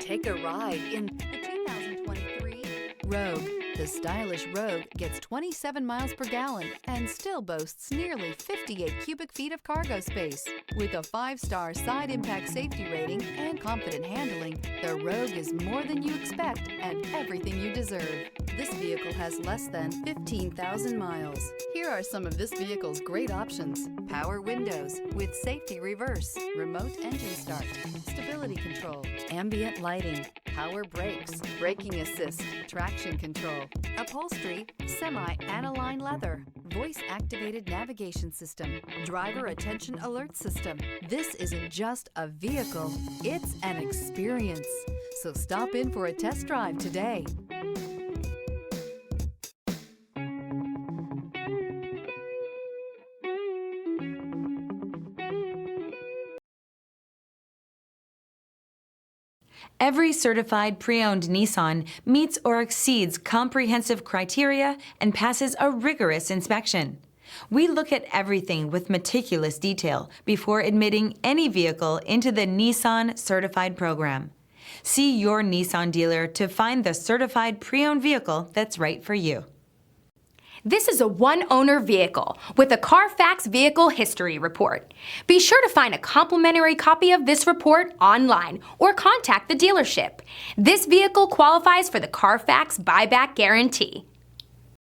Take a ride in the 2023 Rogue. The stylish Rogue gets 27 miles per gallon and still boasts nearly 58 cubic feet of cargo space. With a 5-star side impact safety rating and confident handling, the Rogue is more than you expect and everything you deserve. This vehicle has less than 15,000 miles. Here are some of this vehicle's great options: power windows with safety reverse, remote engine start, stability control, ambient lighting, power brakes, braking assist, traction control, upholstery, semi-aniline leather, voice-activated navigation system, driver attention alert system. This isn't just a vehicle, it's an experience. So stop in for a test drive today. Every certified pre-owned Nissan meets or exceeds comprehensive criteria and passes a rigorous inspection. We look at everything with meticulous detail before admitting any vehicle into the Nissan Certified Program. See your Nissan dealer to find the certified pre-owned vehicle that's right for you. This is a one-owner vehicle with a Carfax Vehicle History Report. Be sure to find a complimentary copy of this report online or contact the dealership. This vehicle qualifies for the Carfax Buyback Guarantee.